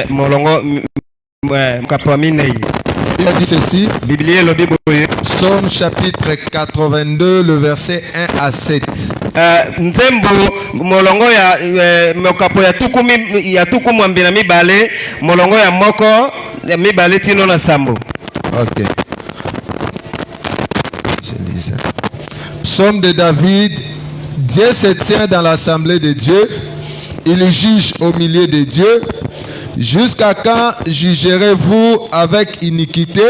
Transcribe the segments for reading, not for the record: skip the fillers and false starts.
molongo mkapamine. Il a dit ceci. Biblia lo biboye. Psaume chapitre 82, le verset 1 à 7. Nzembo molongo ya mokapo ya tukumu ambina mibale molongo ya moko ya mibale tino na sambo. Ok. Je lis ça. Psaume de David. Dieu se tient dans l'assemblée de Dieu. Il juge au milieu de Dieu. Jusqu'à quand jugerez-vous avec iniquité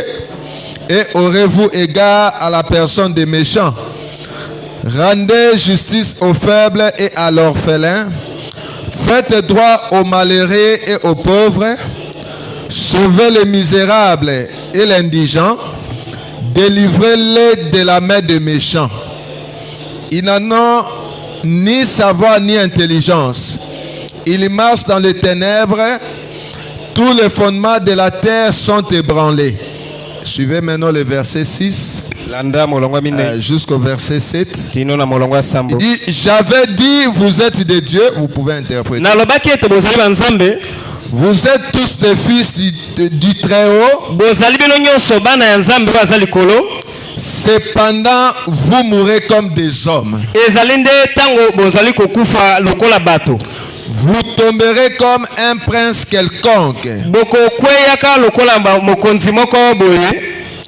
et aurez-vous égard à la personne des méchants? Rendez justice aux faibles et à l'orphelin. Faites droit aux malheureux et aux pauvres. Sauvez les misérables et l'indigent. Délivrez-les de la main des méchants. Ils n'en ont ni savoir ni intelligence. Ils marchent dans les ténèbres. Tous les fondements de la terre sont ébranlés. Suivez maintenant le verset 6 jusqu'au verset 7. Il dit, j'avais dit, vous êtes des dieux. Vous pouvez interpréter. Vous êtes tous des fils du Très-Haut. Cependant, vous mourrez comme des hommes. Vous tomberez comme un prince quelconque.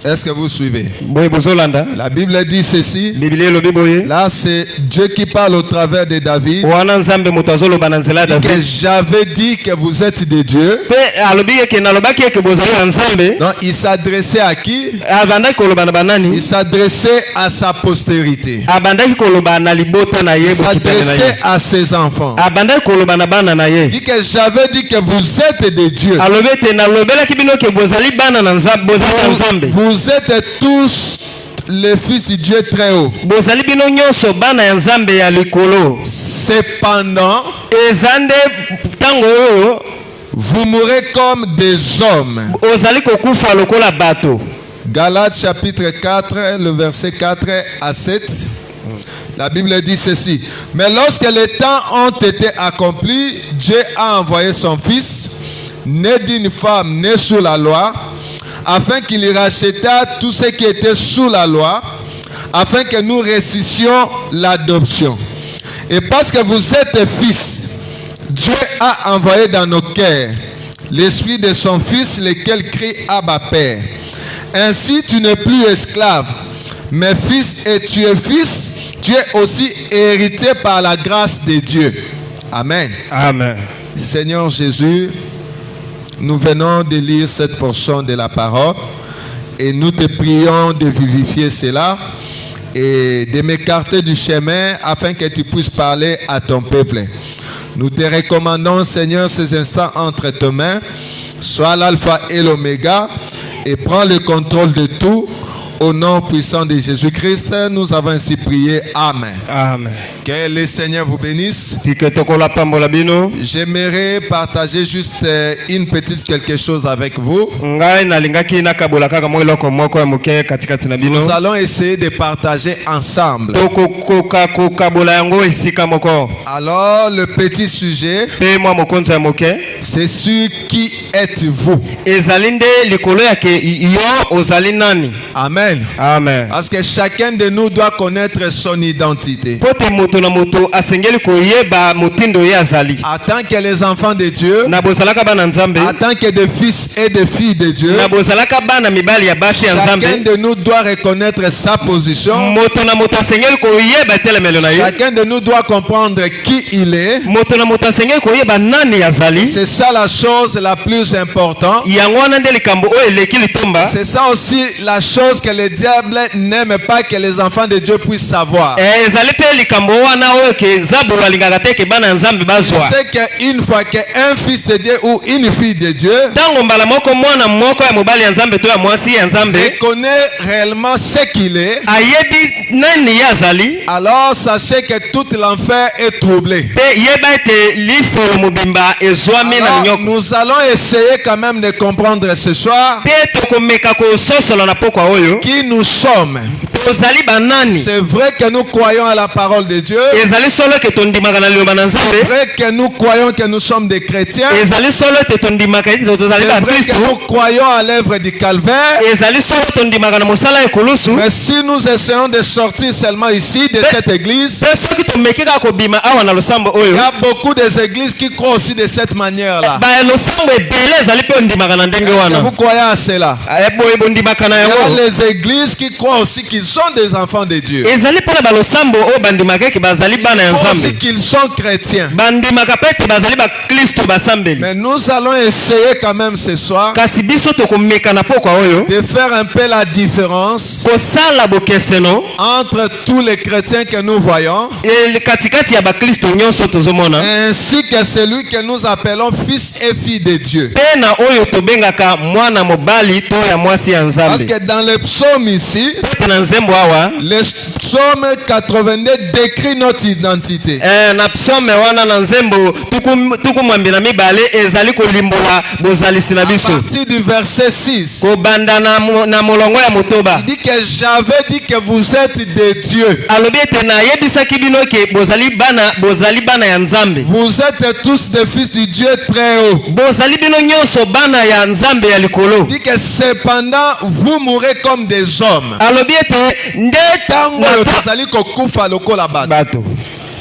Est-ce que vous suivez? La Bible dit ceci. Là, c'est Dieu qui parle au travers de David. Que j'avais dit que vous êtes des dieux. Donc, il s'adressait à qui? Il s'adressait à sa postérité. Il s'adressait à ses enfants. Il dit que j'avais dit que vous êtes des dieux. Vous êtes tous les fils du Dieu très haut. Cependant, vous mourrez comme des hommes. Galates chapitre 4, le verset 4 à 7. La Bible dit ceci. Mais lorsque les temps ont été accomplis, Dieu a envoyé son Fils, né d'une femme, né sous la loi, afin qu'il racheta tout ce qui était sous la loi, afin que nous ressuscitions l'adoption. Et parce que vous êtes fils, Dieu a envoyé dans nos cœurs l'esprit de son Fils, lequel crie Abba Père. Ainsi tu n'es plus esclave, mais fils, et tu es fils, tu es aussi hérité par la grâce de Dieu. Amen. Amen. Seigneur Jésus, nous venons de lire cette portion de la parole et nous te prions de vivifier cela et de m'écarter du chemin afin que tu puisses parler à ton peuple. Nous te recommandons, Seigneur, ces instants entre tes mains. Sois l'alpha et l'oméga et prends le contrôle de tout. Au nom puissant de Jésus-Christ, nous avons ainsi prié. Amen. Amen. Que le Seigneur vous bénisse. J'aimerais partager juste une petite quelque chose avec vous. Nous allons essayer de partager ensemble. Alors, le petit sujet, c'est sur qui êtes-vous? Amen. Amen. Parce que chacun de nous doit connaître son identité. En tant que les enfants de Dieu, en tant que des fils et des filles de Dieu, chacun de nous doit reconnaître sa position. Chacun de nous doit comprendre qui il est. C'est ça la chose la plus importante. C'est ça aussi la chose que le diable n'aime pas que les enfants de Dieu puissent savoir. C'est qu'une fois qu'un fils de Dieu ou une fille de Dieu reconnaît réellement ce qu'il est, alors sachez que tout l'enfer est troublé. Alors, nous allons essayer quand même de comprendre ce soir qui nous sommes. tozali banani. C'est vrai que nous croyons à la parole de Dieu. Ezali solo ke tondimaka na liloba na C'est Nzambe. vrai que nous croyons que nous sommes des chrétiens. Ezali solo te tondimaka ete tozali C'est ba vrai que Kristo. nous croyons à l'œuvre du calvaire. Ezali solo tondimaka na mosala ya kulusu. Mais si nous essayons de sortir seulement ici de cette église, Pe soki tomeki kaka kobima awa na losambo il oyo. y a beaucoup des églises qui croient aussi de cette manière-là. Ba losambo ebele ezali pe ondimaka na ndenge Est-ce que wana. vous croyez à cela? Boye bondimaka na Il y a yango. les églises qui croient aussi qu'ils sont des enfants de Dieu. Ezali pona ba losambo oyo bandimaka eke bazali bana ya Ils croient aussi Nzambe. qu'ils sont chrétiens. Bandimaka pe ete bazali ba Kristo basambeli. Mais nous allons essayer quand même ce soir Kasi biso tokomeka na pokwa oyo de faire un peu la différence kosala bokeseno entre tous les chrétiens que nous voyons katikati ya bakristo nyonso tozomona ainsi que celui que nous appelons fils et filles de Dieu. pe na oyo tobengaka mwana mobali to ya mwasi ya Parce Nzambe. que dans le psaume ici, Pe na nzembo awa le psaume 82 décrit notre identité. na psaume wana na nzembo tuku mwambi na mibale ezali kolimbola bozalisi na À biso partir du verset 6, kobanda na molongo ya motoba. il dit que j'avais dit que vous êtes des dieux. Alobi ete nayebisaki bino ke bozali bana ya Nzambe. Vous êtes tous des fils du Dieu très haut. Bozali bino nyonso bana ya Nzambe ya likolo. Il dit que cependant vous mourrez comme des hommes. Alobi ete nde Tango tozali kokufa lokola bato. bato.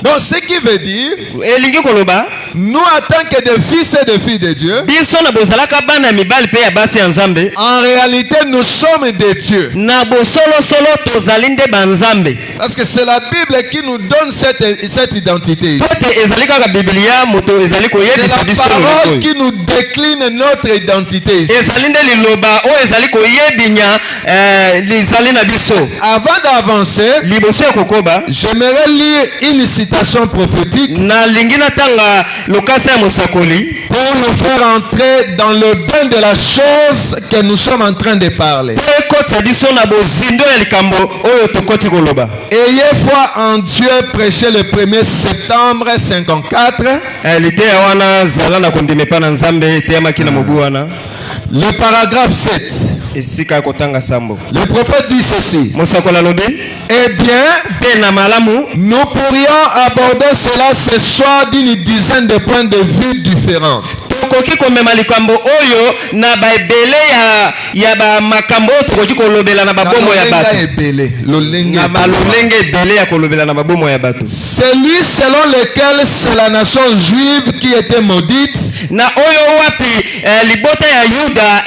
Donc ce qui veut dire, Elingi koloba nous en tant que des fils et des filles de Dieu, biso na bozalaka bana ya mibali pe ya basi ya Nzambe. en réalité nous sommes des dieux. Na bosolosolo tozali nde banzambe. Parce que c'est la Bible qui nous donne cette identité. Pote ezali kaka Biblia moto ezali C'est koyebisa la biso parole lelo. qui nous décline notre identité ici. Ezali nde liloba oyo ezali koyebinya lizali na biso. Avant d'avancer, Liboso ya kokoba j'aimerais lire une citation prophétique na lingi natanga lokasa ya mosakoli pour nous faire entrer dans le bain de la chose que nous sommes en train de parler. po ekotisa biso na bozindo ya likambo oyo tokoti koloba. Ayez foi en Dieu, prêchez le 1er septembre 54. Liteya wana zala na kondima epai na Nzambe eteyamaki na mobu wana. Le paragraphe 7. Esika ya kotanga sambo. Le prophète dit ceci. Mosakoli alobi Eh bien, pe na malamu nous pourrions aborder cela ce soir d'une dizaine de points de vue différents. tokoki komema likambo oyo na baebele ya bamakambo oyo tokoki kolobela na babomo ya bato. Na balolenge ebele ya kolobela na babomo ya bato. Celui selon lequel c'est la nation juive qui était maudite, Na oyo wapi libota ya Yuda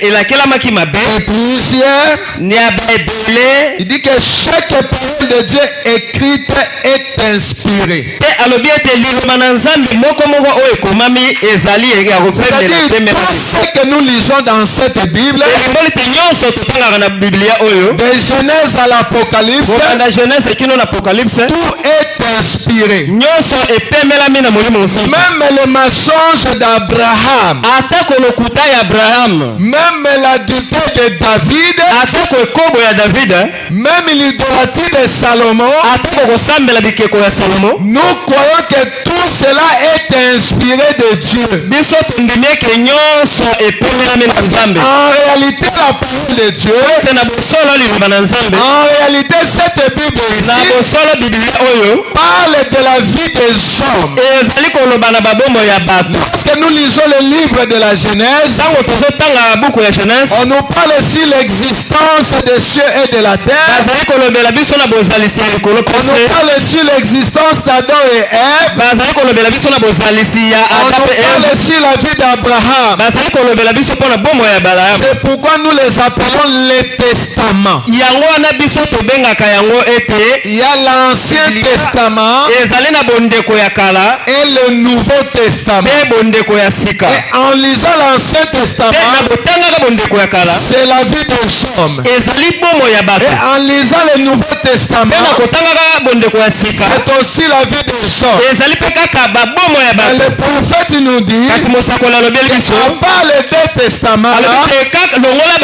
elakelamaki mabe et plusieurs, ni ya baebele. il dit que chaque parole de Dieu écrite est inspirée. Te alobi ete liloba na Nzambe moko moko oyo ekomami ezali ya kopemela C'est-à-dire pemela. tout ce que nous lisons dans cette Bible, Elimboli te nyonso totangaka na Biblia oyo de Genèse à l'Apocalypse, kokanda Genèse kino na Apocalypse tout est inspiré. nyonso epemelami na molimo mosantu. Même le mensonge d'Abraham, Atako lokuta ya Abraham, même l'adultère de David, atako ekobo ya David, même l'idolâtrie de Salomon, atako kosambela bikeko ya Salomo. nous croyons que tout cela est inspiré de Dieu. Biso tondimi eke nyonso epemelami na Nzambe. En réalité, la parole de Dieu, Te na bosolo liloba na Nzambe, en réalité, cette Bible na ici bosolo Biblia oyo parle de la vie des hommes. ezali koloba na babomo ya bato. Lorsque nous lisons le livre de la Genèse, Ntango tozotanga buku ya Genèse, on nous parle aussi de l'existence des cieux et de la terre. bazali kolobela biso na bozalisi ya likolo On nous pese. parle aussi de l'existence d'Adam et Ève. Bazali kolobela biso na bozalisi ya On Adam nous pe parle Eve. aussi de la vie d'Abraham. Bazali kolobela biso mpo na bomo ya Abraham. C'est pourquoi nous les appelons les testaments. Yango wana biso tobengaka yango ete Il y a l'Ancien Testament ezali na bondeko ya kala et le Nouveau Testament. pe bondeko ya sika. Et en lisant l'Ancien Pe na Testament, botangaka bondeko ya kala c'est la vie des hommes. ezali bomo ya Et bato. en lisant le Nouveau Pe Testament, na kotangaka bondeko ya sika c'est aussi la vie des hommes. ezali pe kaka kaka babomo ya bato. Le prophète nous dit, kasi mosakola lobeli biso à part les deux testaments là, alobi kaka longola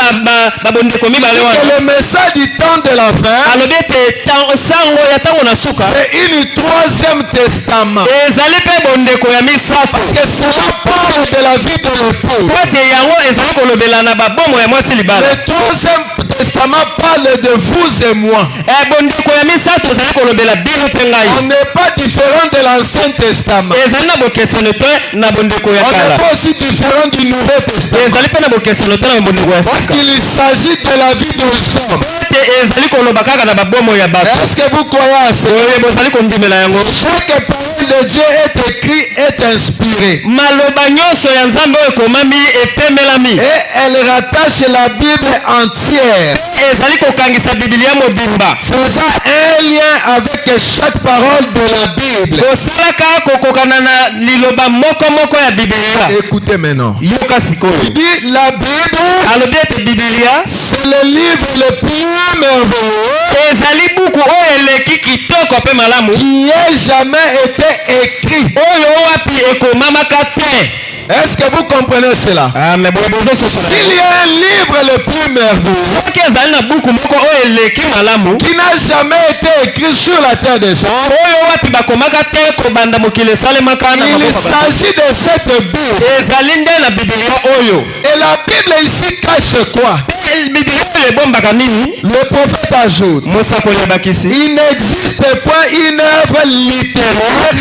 babondeko mibale wana que le message du temps de la fin, alobi ete sango ya ntango na suka c'est une troisième testament. ezali mpe bondeko ya misato Parce que cela parle de la vie de l'époux. po ete yango ezali kolobela na babomo ya mwasi libala. Le troisième testament parle de vous et moi. bondeko ya misato ezali kolobela bino mpe ngai. On n'est pas différent de l'Ancien Testament. ezali na bokesano te na bondeko ya On n'est kala. pas aussi différent du Nouveau Testament. ezali mpe na bokesano te na bondeko ya Parce sika. qu'il s'agit de la vie des hommes. ete ezali koloba kaka na babomo ya bato. Est-ce que vous croyez à cela? oyo bozali kondimela yango. Chaque parole de Dieu est écrite, est inspirée. maloba nyonso ya nzambe oyo ekomami epemelami. Et elle rattache la Bible entière, ezali kokangisa bibilia mobimba. faisant un lien avec chaque parole de la Bible. kosalaka kokokana na liloba moko ya bibilia. Écoutez maintenant. yoka sikoyo. Il dit la Bible, alobi ete bibilia c'est le livre le plus merveilleux ezali buku oyo eleki kitoko mpe malamu qui ait jamais été écrit. oyo wapi ekomamaka te. Est-ce que vous comprenez cela? me boye bozososola. S'il y a un livre le plus merveilleux soki ezali na buku moko oyo eleki malamu qui n'a jamais été écrit sur la terre des hommes, oyo wapi bakomaka te kobanda mokili esalemaka na il maboko ya bato. s'agit de cette Bible. ezali nde na bibilia oyo. Et la Bible ici cache quoi? bibilia oyo ebombaka nini? Le prophète ajoute, mosakoli abakisi il n'existe point une œuvre littéraire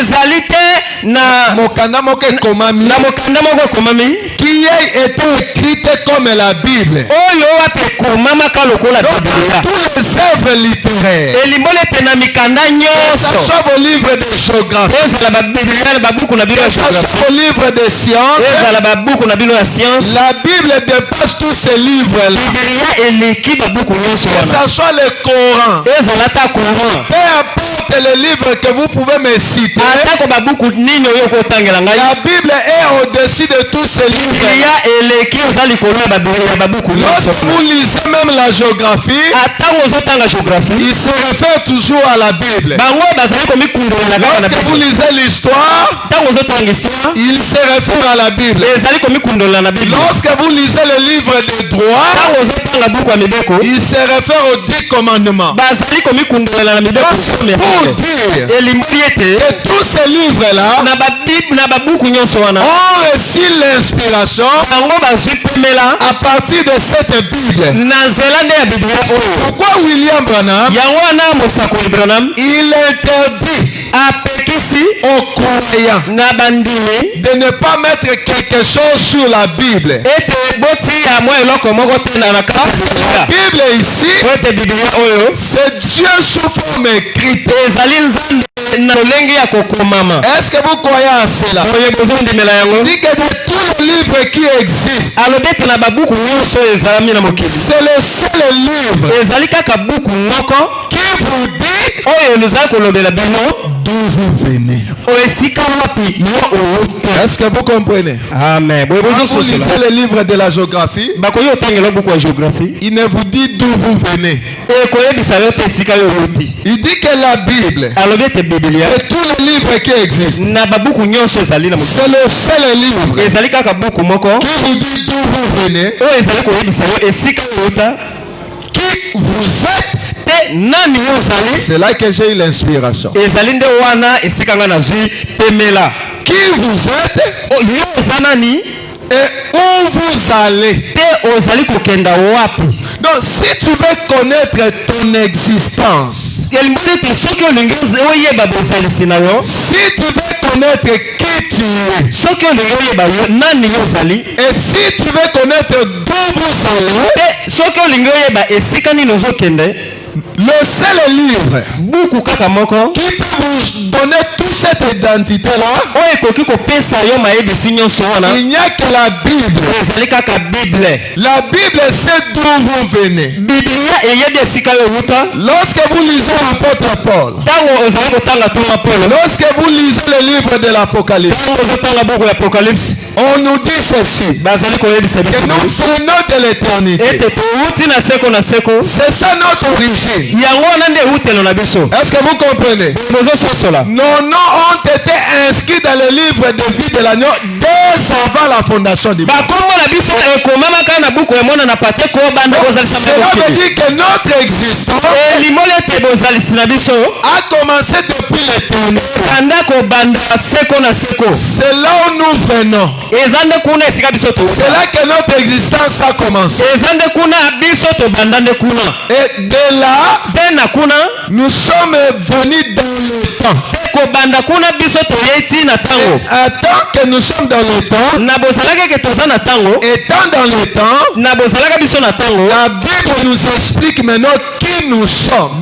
ezali te na mokanda moko ekomami mokanda moko ekomami qui ait été écrite comme la Bible. oyo wapi ekomamaka lokola Donc, bibilia. toutes les œuvres littéraires, elimboli ete na mikanda que nyonso ce soit vos livres de géographie, ezala babibilia na babuku na bino ya que ce soit géographie, vos livres de sciences, ezala babuku na bino ya science, la Bible dépasse tous ces livres-là. bibilia eleki babuku nyonso Que wana. ce soit le Coran, ezala ta courant peu importe le livre que vous pouvez me citer, atako babuku nini oyo okotangela ngai, la Bible est au-dessus de tous ces livres. bibilia eleki oza likolo ya babuku nyonso. Lorsque vous lisez même la géographie, atango ozotanga géographie il se réfère toujours à la Bible. bango bazali komikundolela kaka na Lorsque vous Bible. lisez l'histoire, ntango ozotanga histoire il se réfère à la Bible. ezali komikundolela na Bible. Lorsque vous lisez le livre des droits, ntango ozotanga buku ya mibeko il se réfère aux 10 commandements. bazali komikundolela na mibeko Pour dire elimboli ete que tous ces livres-là na babuku nyonso wana ont reçu l'inspiration bango bazwi pemela à partir de cette Bible. na nzela nde ya bibilia oyo. Pourquoi William Branham, yango wana mosakoli Branham il interdit apekisi aux croyants na bandimi de ne pas mettre quelque chose sur la Bible? ete botia mwa eloko moko te na kati Parce que la ya Bible ici, po ete bibilia oyo c'est Dieu sous forme écrite. ezali nzambe na lolenge ya kokomama. Est-ce que vous croyez à cela? oyo bozondimela yango Il dit que de tous les livres qui existent, alobi ete na babuku nyonso oyo ezalami na mokili c'est le seul livre ezali kaka buku moko qui vous dit oyo ezali kolobela bino d'où vous venez. oyo esika wapi yo owuti. Est-ce que vous comprenez? amen boye Quand vous lisez bozososola le livre de la géographie, bakoki otangela buku ya géographie il ne vous dit d'où vous venez. ekoyebisa yo te esika yo owuti. Il dit que la Bible, alobi ete bibilia de tous les livres qui existent, na babuku nyonso ezali na mokili c'est le seul livre ezali kaka buku moko qui vous dit d'où vous venez, oyo ezali koyebisa yo esika yo owuta qui vous êtes. te nani yo ozali. C'est là que j'ai eu l'inspiration. ezali nde wana esika nga nazwi pemela. Qui vous êtes yo oza nani et où vous allez. te ozali kokenda wapi. Donc, si tu veux connaître ton existence, elimboli ete soki olingi oyeba bozalisi na yo, si tu veux connaître qui tu es, soki olingi oyeba yo nani yo ozali, et si tu veux connaître d'où vous allez, te soki olingi oyeba esika nini ozokende, le seul livre buku kaka moko qui peut vous donner toute cette identité-là, oyo ekoki kopesa yo mayebisi nyonso wana il n'y a que la Bible. ezali kaka bible. La Bible sait d'où vous venez. bibilia eyebi esika yo owuta. Lorsque vous lisez l'apôtre Paul, ntango ozali kotanga toma polo, lorsque vous lisez le livre de l'Apocalypse, ntango ozotanga buku ya apocalypse, on nous dit ceci, bazali koyebisa que biso nous venons de l'éternité. ete touti na seko na seko. C'est ça notre origine. yango wana nde eutelo na biso. Est-ce que vous comprenez? Nos noms ont été inscrits dans le livre de vie de l'agneau dès avant la fondation du monde. Cela veut dire que notre existence a commencé depuis l'éternité. C'est là où nous venons. C'est là que notre existence a commencé. Et de là, nous sommes venus dans le temps. Et en tant que nous sommes dans le temps, étant dans le temps, la Bible nous explique maintenant qui nous sommes.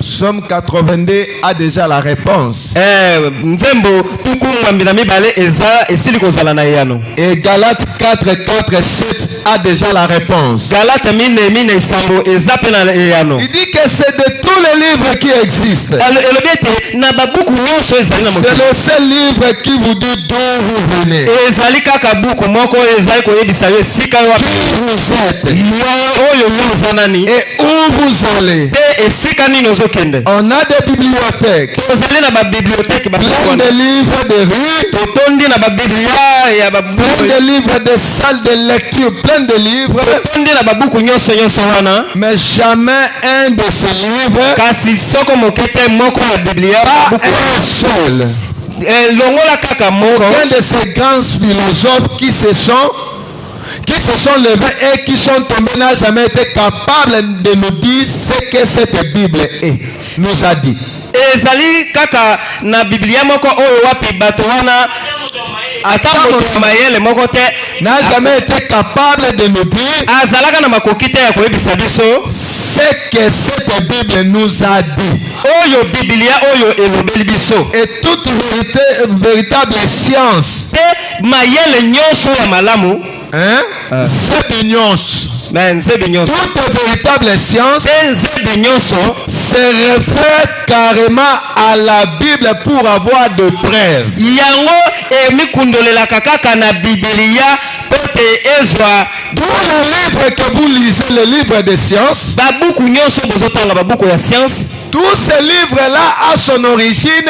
Somme 82 a déjà la réponse. Et Galates 4:7 a déjà la réponse. Il dit que c'est de tous les livres qui existent. C'est le seul livre qui vous dit d'où vous venez. Qui vous êtes. Et où vous allez. On a des bibliothèques. Plein de livres de rue. Plein de livres de salles de lecture. Plein de livres. Mais jamais un de ces livres. Pas un seul. Un de ces grands philosophes qui se sont levés et qui sont tombés n'a jamais été capable de nous dire ce que cette Bible est. Nous a dit. N'a jamais été capable de nous dire ce que cette Bible nous a dit. Et toute véritable science, toute véritable science se réfère carrément à la Bible pour avoir de preuves. Tous les livres que vous lisez, les livres de science, tous ces livres-là ont son origine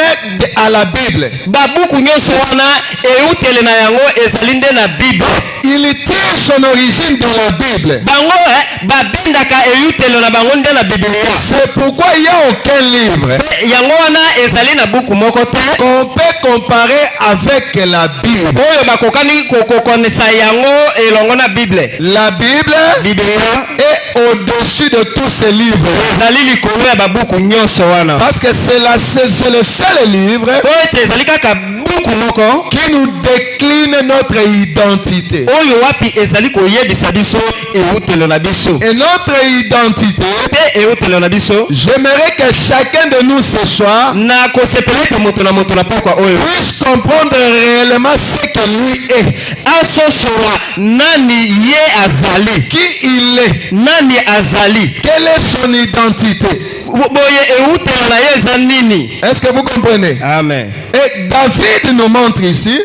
à la Bible. Il tire son origine de la Bible. C'est pourquoi il n'y a aucun livre qu'on peut comparer avec la Bible. La Bible est au-dessus de tous ces livres. Parce que c'est le seul livre qui nous décline notre identité. Et notre identité, j'aimerais que chacun de nous ce soir puisse comprendre réellement ce que lui est. Qui il est. Quelle est son identité. Est-ce que vous comprenez? Amen. Et David nous montre ici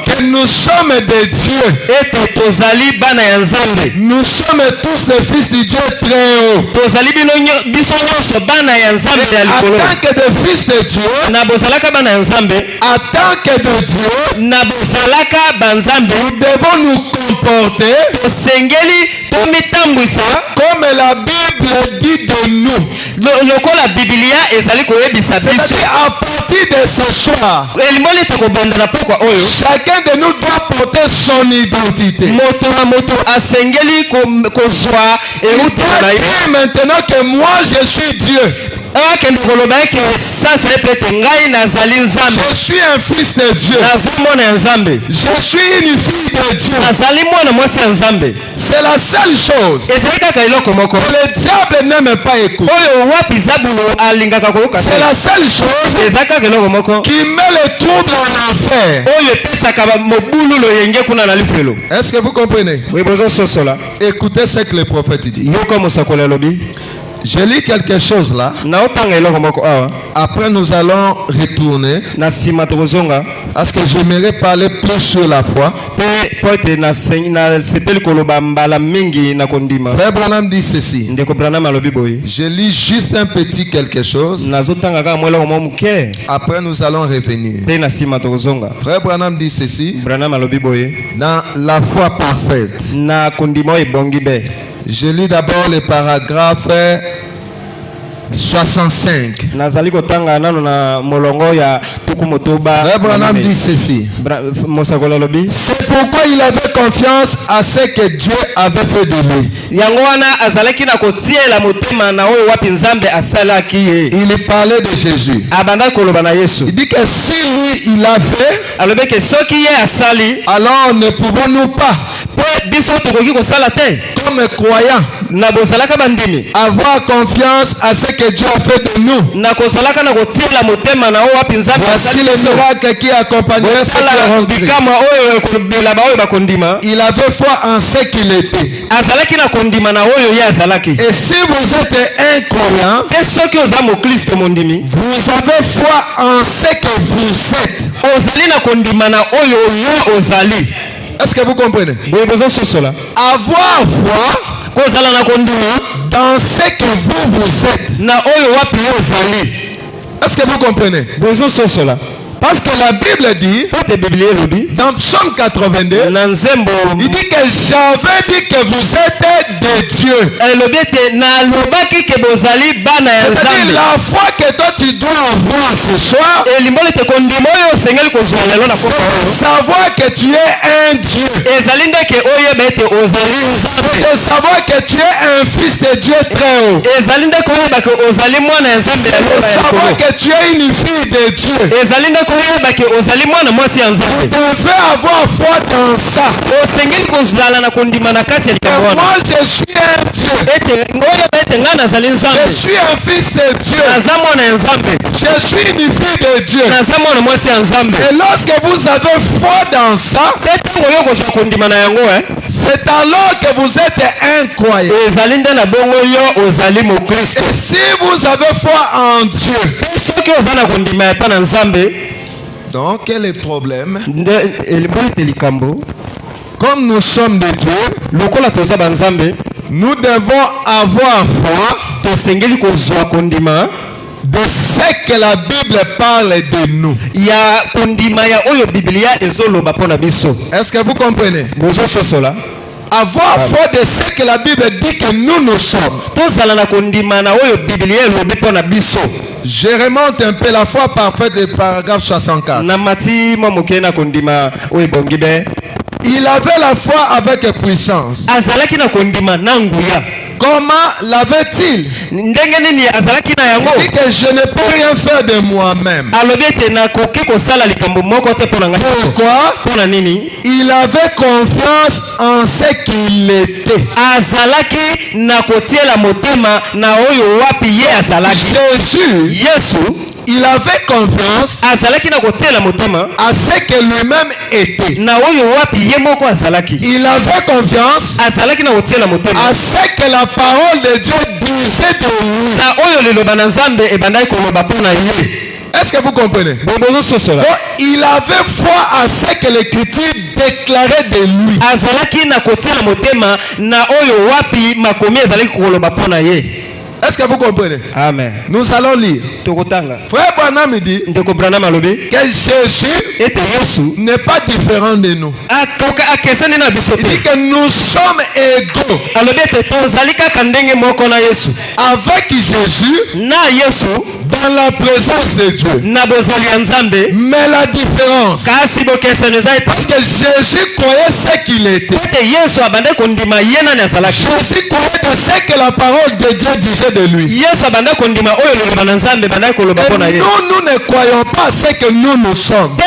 que nous sommes des dieux. Nous sommes tous les fils du Dieu très haut. En tant que des fils de Dieu, en tant que de Dieu, nous devons nous comporter comme la Bible dit de nous. C'est-à-dire à partir de ce soir, chacun de nous doit porter son identité. Il doit dire maintenant que moi je suis Dieu. Je suis un fils de Dieu. Je suis une fille de Dieu. C'est la seule chose que le diable n'aime pas écouter. C'est la seule chose qui met le trouble en enfer. Est-ce que vous comprenez? Écoutez ce que le prophète dit. Je lis quelque chose là. Après, nous allons retourner. Parce que j'aimerais parler plus sur la foi. Frère Branham dit ceci. Je lis juste un petit quelque chose. Après, nous allons revenir. Frère Branham dit ceci. Dans la foi parfaite. Je lis d'abord le paragraphe 65. Frère Branham dit ceci. C'est pourquoi il avait confiance à ce que Dieu avait fait de lui. Il parlait de Jésus. Il dit que si lui il a fait, alors ne pouvons-nous pas, comme croyants, avoir confiance à ce que Dieu a fait de nous. Voici le miracle qui accompagnait ce qui est rentré. Il avait foi en ce qu'il était. Et si vous êtes un croyant, vous avez foi en ce que vous êtes. Est-ce que vous comprenez? Avoir foi dans ce que vous êtes. Est-ce que vous comprenez? Parce que la Bible dit, dans Psaume 82, il dit que j'avais dit que vous êtes de Dieu. C'est-à-dire la foi que toi tu dois avoir ce soir, c'est savoir que tu es un Dieu. C'est de savoir que tu es un fils de Dieu très haut. C'est de savoir que tu es une fille de Dieu. Vous devez avoir foi dans ça. Et moi je suis un Dieu. Je suis un fils de Dieu. Je suis une fille de Dieu. Et lorsque vous avez foi dans ça, c'est alors que vous êtes un croyant. Et si vous avez foi en Dieu, donc quel est le problème? Comme nous sommes de Dieu, nous devons avoir foi de ce que la Bible parle de nous. Est-ce que vous comprenez? Avoir foi de ce que la Bible dit que nous sommes. Je remonte un peu la foi parfaite du paragraphe 64. Il avait la foi avec puissance. Comment l'avait-il? Il dit que je ne peux rien faire de moi-même. Pourquoi? Il avait confiance en ce qu'il était. Jésus, il avait confiance à ce que lui-même était. Il avait confiance à ce que la parole de Dieu disait de lui. Est-ce que vous comprenez? Donc, il avait foi à ce que l'Écriture déclarait de lui. Est-ce que vous comprenez? Amen. Nous allons lire. Frère Branham dit que Jésus n'est pas différent de nous. Il dit que nous sommes égaux avec Jésus dans la présence de Dieu. Mais la différence, parce que Jésus croyait ce qu'il était. Jésus croyait à ce que la parole de Dieu disait de lui. Et nous ne croyons pas à ce que nous sommes.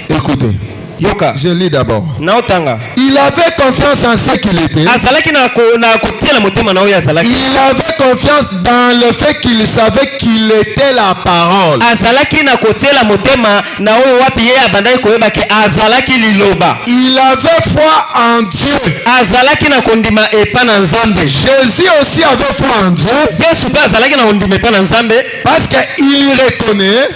Écoutez. Yoka. Je lis d'abord. Naotanga. Il avait confiance en ce qu'il était. Azalaki na kotiela motema na oyo azalaki. Il avait confiance dans le fait qu'il savait qu'il était la parole. Azalaki na kotiela motema na oyo wapi ye abandaki koyeba ke azalaki liloba. Il avait foi en Dieu. Azalaki na kondima epa na Nzambe. Jésus aussi avait foi en Dieu. Yesu pe azalaki na kondima epa na Nzambe parce qu'il reconnaît.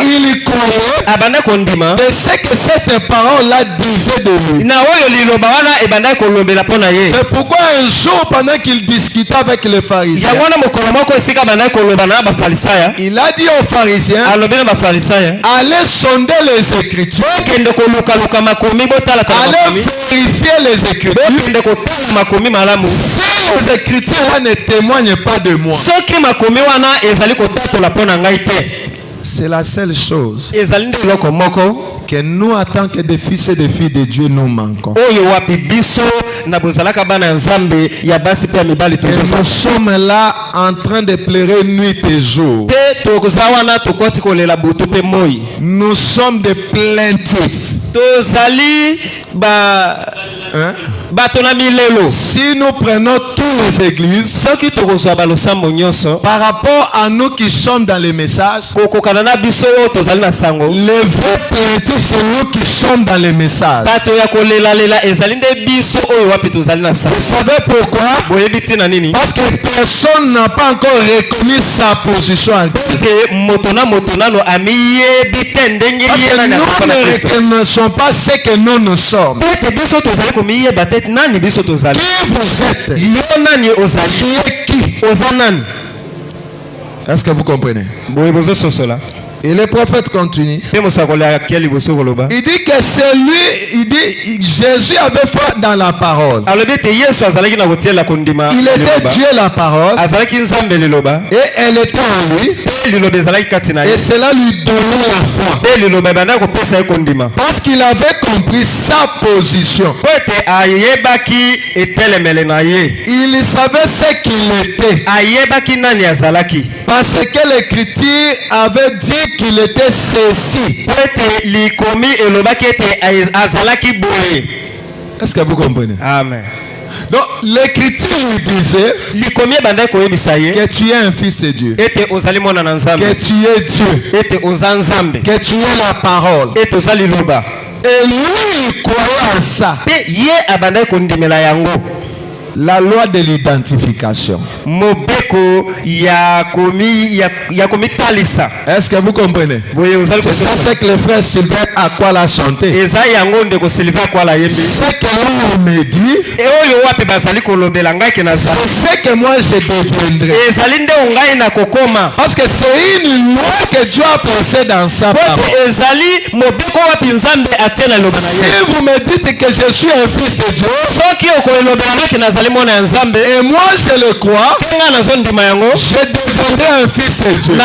Il croyait. Abandaki kondima. De ce que cette parole-là disait de lui. Na oyo liloba wana ebandaki kolobela pona ye. C'est pourquoi un jour pendant qu'il discutait avec les pharisiens. Yangwana mokolo moko esika bandaki koloba na ba pharisaya. Il a dit aux pharisiens. Alobela ba pharisaya. Allez sonder les Écritures. Kende koluka luka makomi botala ta makomi. Allez vérifier les Écritures. Kende kotala makomi malamu. Si les Écritures ne témoignent pas de moi. Soki makomi wana ezali kotatola pona ngai te. C'est la seule chose ezali nde eloko moko que nous, en tant que des fils et des filles de Dieu, nous manquons. Oyo wapi biso na bozalaka bana Nzambe ya basi pe mibali tozo. Nous sommes là en train de pleurer nuit et jour. Te tokozawana tokoti kolela butu pe moi. Nous sommes des plaintifs. Tozali ba si nous prenons toutes les églises par rapport à nous qui sommes dans les messages, les vrais plaintifs c'est nous qui sommes dans les messages. Vous savez pourquoi? Parce que personne n'a pas encore reconnu sa position. Parce que nous ne reconnaissons pas ce que nous sommes. Qui vous êtes? Tu es qui? Est-ce que vous comprenez? Et le prophète continue. Il dit que c'est lui, Jésus avait foi dans la parole. Il était Dieu la parole. Et elle était en lui. Et cela lui donnait la foi. Parce qu'il avait compris sa position. Il savait ce qu'il était. Parce que l'Écriture avait dit qu'il était ceci. Est-ce que vous comprenez? Amen. Donc l'Écriture lui disait que tu es un fils de Dieu, que tu es Dieu, que tu es la parole. Et lui il croyait en ça. La loi de l'identification. Est-ce que vous comprenez? C'est ça ce que le frère Sylvain à quoi l'a chanté. Ce que l'on me dit, c'est ce que moi je deviendrai. Parce que c'est une loi que Dieu a placée dans sa parole. Si vous me dites que je suis un fils de Dieu, et moi je le crois, je deviendrai un fils de Dieu.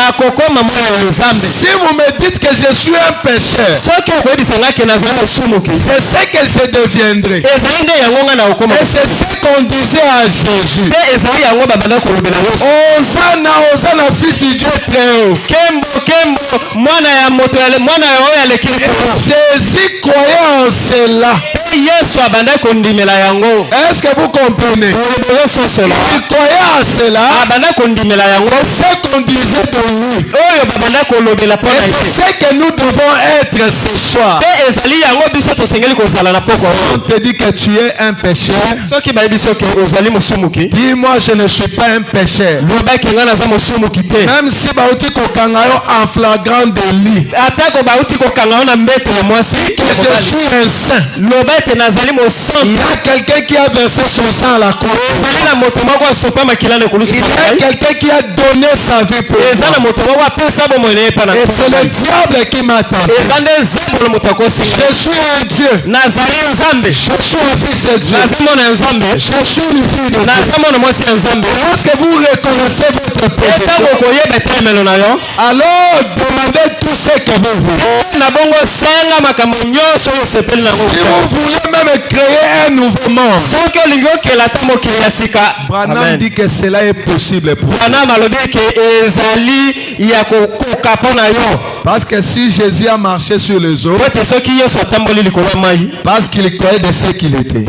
Si vous me dites que je suis un pécheur, c'est ce que je deviendrai. Et c'est ce qu'on disait à Jésus. Hosanna, Hosanna, fils du Dieu très haut. Jésus croyait en cela. Est-ce que vous comprenez? Il croyait en cela. C'est ce qu'on disait de lui. Et c'est ce que nous devons être ce soir. On te dit que tu es un pécheur. Dis-moi, je ne suis pas un pécheur. Même si en flagrant délit, que je suis un saint. Il y a quelqu'un qui a versé son sang à la croix. Il y a quelqu'un qui a donné sa vie pour moi. Et c'est le diable qui m'attend. Je suis un Dieu. Je suis un fils de Dieu. Je suis une fille de Dieu. Est-ce que vous reconnaissez votre position? Alors demandez tout ce que vous voulez. Si vous voulez même créer un nouveau monde, Branham dit que cela est possible pour vous. Parce que si Jésus a marché sur les eaux, parce qu'il croyait de ce qu'il était.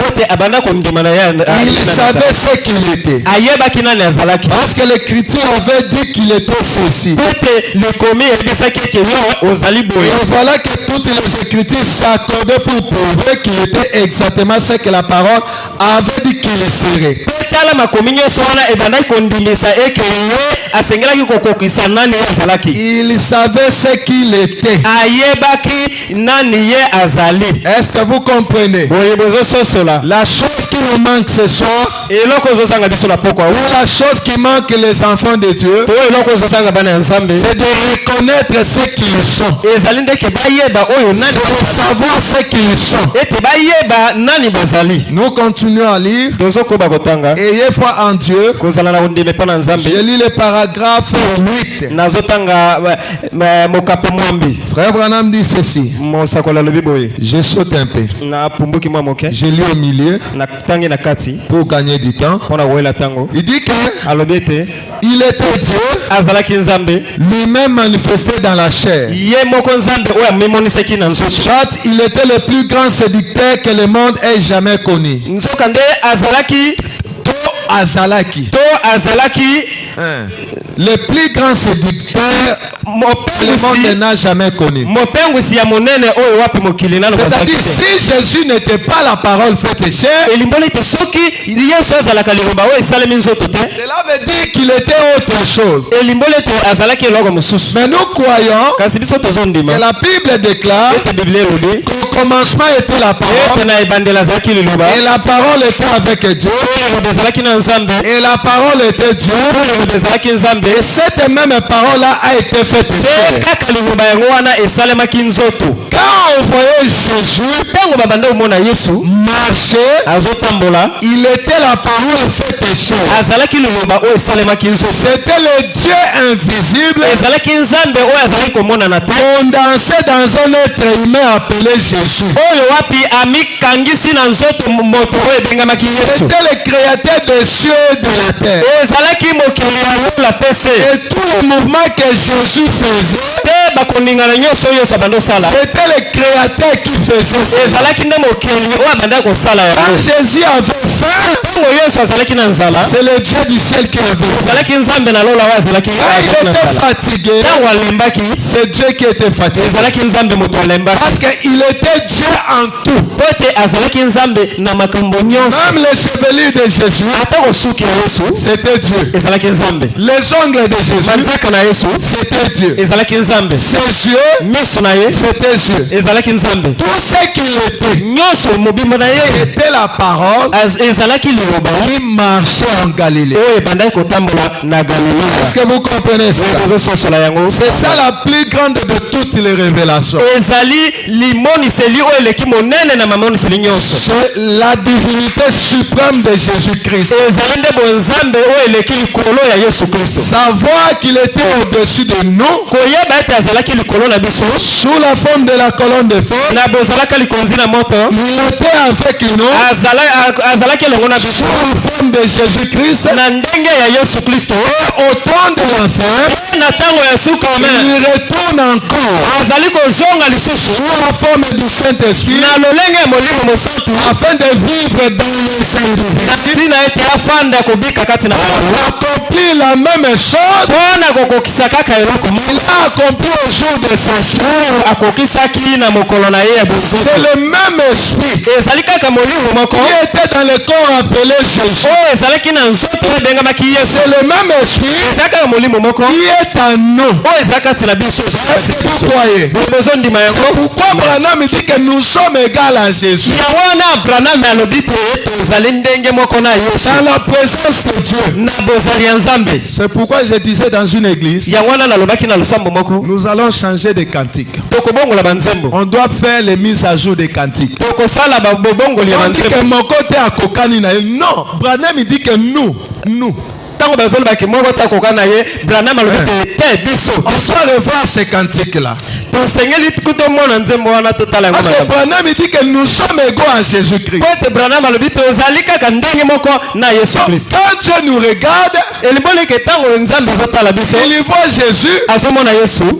Il savait ce qu'il était. Parce que l'Écriture avait dit qu'il était ceci. Et voilà que toutes les Écritures s'accordaient pour prouver qu'il était exactement ce que la parole avait dit qu'il serait. Il savait ce qu'il était. Est-ce que vous comprenez? La chose qui nous manque ce soir, ou la chose qui manque les enfants de Dieu, c'est de reconnaître ce qu'ils sont. C'est de savoir ce qu'ils sont. Nous continuons à lire. Ayez foi en Dieu. Je lis le paragraphe 8. Frère Branham dit ceci. Je saute un peu. Je lis au milieu pour gagner du temps. Il dit que il était Dieu, lui-même manifesté dans la chair. Soit il était le plus grand séducteur que le monde ait jamais connu. Le plus grand séducteur que le monde n'a jamais connu. C'est-à-dire, si Jésus n'était pas la parole faite chair, cela veut dire qu'il était autre chose. Mais nous croyons que la Bible déclare qu'au commencement était la parole, et la parole était avec Dieu, et la parole était Dieu, et cette même parole-là a été faite chair. Quand on voyait Jésus marcher, il était la parole faite chair. C'était le Dieu invisible condensé dans un être humain appelé Jésus. C'était le créateur des cieux et de la terre. Et tout le mouvement que Jésus faisait, c'était le créateur qui faisait ça. Quand Jésus avait faim, c'est le Dieu du ciel qui avait faim. Quand il était fatigué, c'est Dieu qui était fatigué. Parce qu'il était Dieu en tout. Même les chevelures de Jésus, c'était Dieu. Les ongles de Jésus, c'était Dieu. Ses yeux, c'était Dieu. Tout ce qu'il était, était la parole qui marchait en Galilée. Est-ce que vous comprenez ça? C'est ça la plus grande de toutes les révélations. C'est la divinité suprême de Jésus-Christ. Savoir qu'il était au-dessus de nous, sous la forme de la colonne de feu, il était avec nous, sous la forme de Jésus-Christ, au temps de la fin, il retourne encore sous la forme du Saint-Esprit afin de vivre dans le Saint-Esprit. Il accomplit la même chose. Il a accompli au jour de sa chair. C'est le même esprit qui était dans le corps appelé Jésus. C'est le même esprit qui est en nous. Est-ce que vous croyez? C'est pourquoi Branham dit que nous sommes égaux à Jésus. Dans la présence de Dieu. C'est pourquoi je disais dans une église, nous allons changer de cantique. On doit faire les mises à jour des cantiques. On dit que mon côté a kokani na. Non, Branham dit que nous. On doit revoir ces cantiques-là. Parce que Branham dit que nous sommes égaux à Jésus-Christ. Quand Dieu nous regarde, il voit Jésus,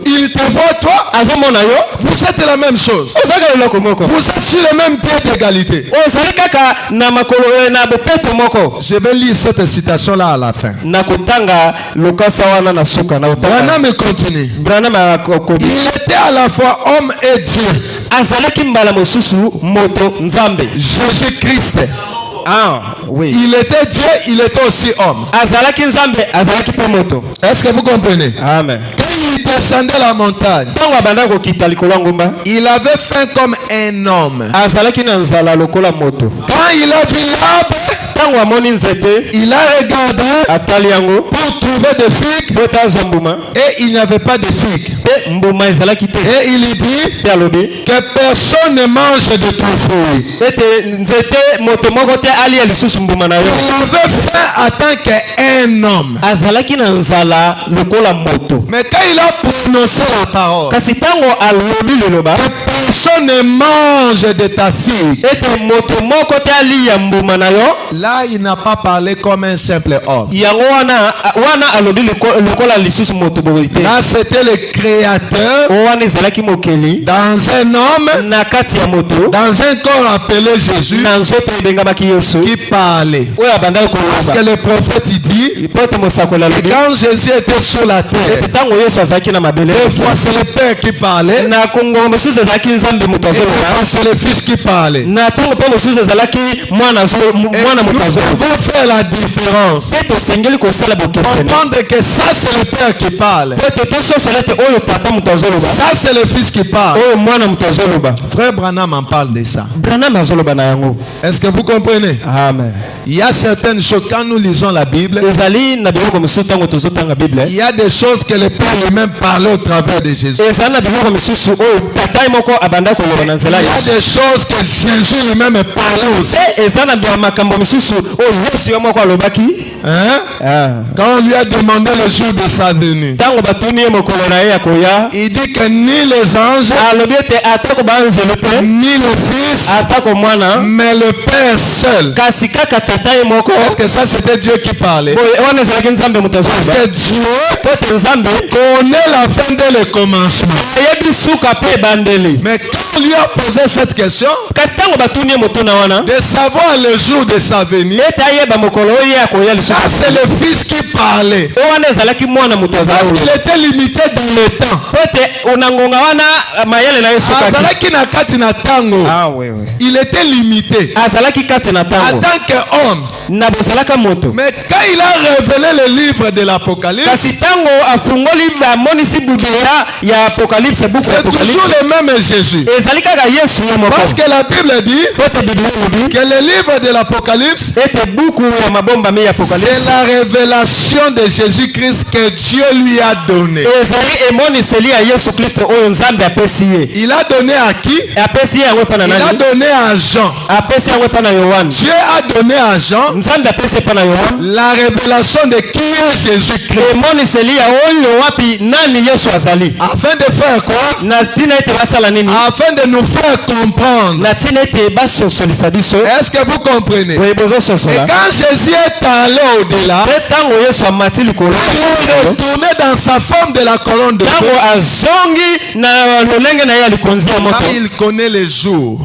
il te voit toi, vous êtes la même chose. Vous êtes sur le même pied d'égalité. Je vais lire cette citation-là à la fin. Branham continue. Il était à la fois homme et Dieu. Jésus-Christ. Ah, oui. Il était Dieu, il était aussi homme. Est-ce que vous comprenez? Amen. Quand il descendait la montagne, il avait faim comme un homme. Quand il a vu l'arbre, il a regardé pour trouver des figues et il n'y avait pas de figues. Et il dit que personne ne mange de ton fruit. Il avait faim en tant qu'un homme. Mais quand il a prononcé la parole, que personne ne mange de ta figue, là il n'a pas parlé comme un simple homme. Là c'était le Créateur dans un homme, dans un corps appelé Jésus, qui parlait. Parce que le prophète il dit que quand Jésus était sur la terre, des fois c'est le Père qui parlait, des fois c'est le Fils qui parlait. Nous devons faire la différence. Comprendre que ça c'est le Père qui parle, ça c'est le Fils qui parle. Frère Branham en parle de ça. Est-ce que vous comprenez? Amen. Il y a certaines choses, quand nous lisons la Bible, il y a des choses que le Père lui-même parlait au travers de Jésus. Il y a des choses que Jésus lui-même parlait aussi. Hein? Quand on lui a demandé le jour de sa venue, il dit que ni les anges, ni le Fils, mais le Père seul. Parce que ça c'était Dieu qui parlait. Parce que Dieu connaît la fin dès le commencement. Mais quand on lui a posé cette question, de savoir le jour de sa venue, ça c'est le Fils qui parlait. Parce qu'il était limité dans le temps. Il était limité en tant qu'homme. Mais quand il a révélé le livre de l'Apocalypse, c'est toujours le même Jésus. Parce que la Bible dit que le livre de l'Apocalypse, c'est la révélation de Jésus-Christ que Dieu lui a donné. Il a donné à qui? Il a donné à Jean. Dieu a donné à Jean la révélation de qui est Jésus-Christ. Afin de faire quoi? Afin de nous faire comprendre. Est-ce que vous comprenez? Et quand Jésus est allé au-delà, il est retourné dans sa forme de la colonne de feu. Il connaît les jours.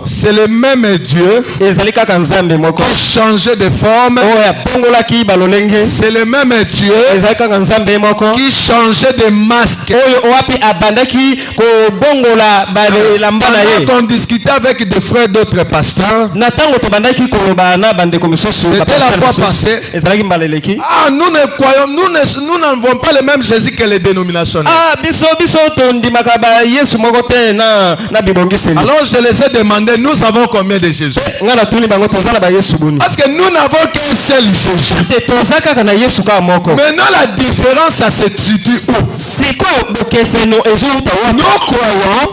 C'est le même Dieu qui changeait de forme. C'est le même Dieu qui changeait de masque. Quand on discutait avec des frères d'autres pasteurs, c'était la fois passée. Ah, nous ne croyons, nous n'avons pas le même Jésus que les dénominationnaires. Alors je les ai demandé, nous avons combien de Jésus? Parce que nous n'avons qu'un seul Jésus. Maintenant la différence, ça se situe où? Nous croyons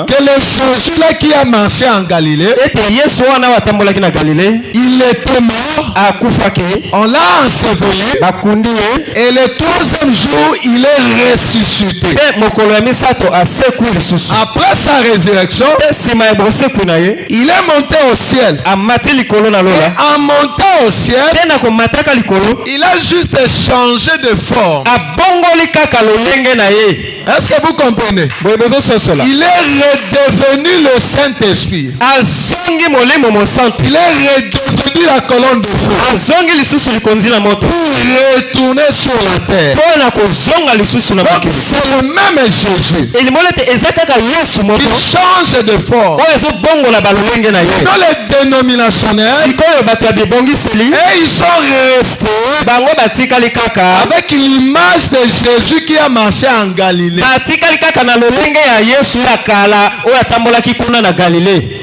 que le Jésus là qui a marché en Galilée, il était mort, on l'a enseveli, et le troisième jour il est ressuscité. Après sa résurrection, il est monté au ciel. Et en montant au ciel, il a juste changé de forme. Est-ce que vous comprenez? Il est redevenu le Saint-Esprit. Il est redevenu la colonne de feu. Pour retourner sur la terre. Donc c'est le même Jésus. Il change de forme. Dans les dénominationnels, et ils sont restés avec l'image de Jésus qui a marché en Galilée.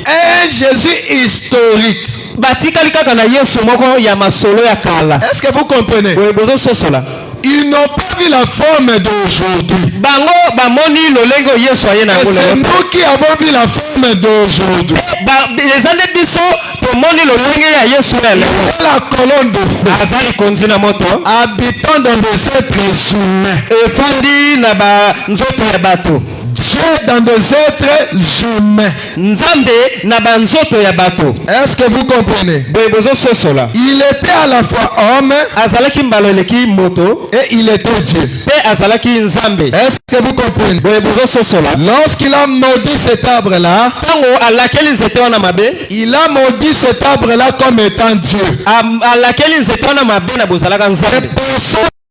Un Jésus historique. Est-ce que vous comprenez? Ils n'ont pas vu la forme d'aujourd'hui. Et c'est nous qui avons vu la forme d'aujourd'hui. La colonne de feu. Habitant dans des êtres humains. Dieu dans des êtres humains. Est-ce que vous comprenez? Il était à la fois homme et il était Dieu. Est-ce que vous comprenez? Lorsqu'il a maudit cet arbre-là, il a maudit cet arbre-là comme étant Dieu. Et personne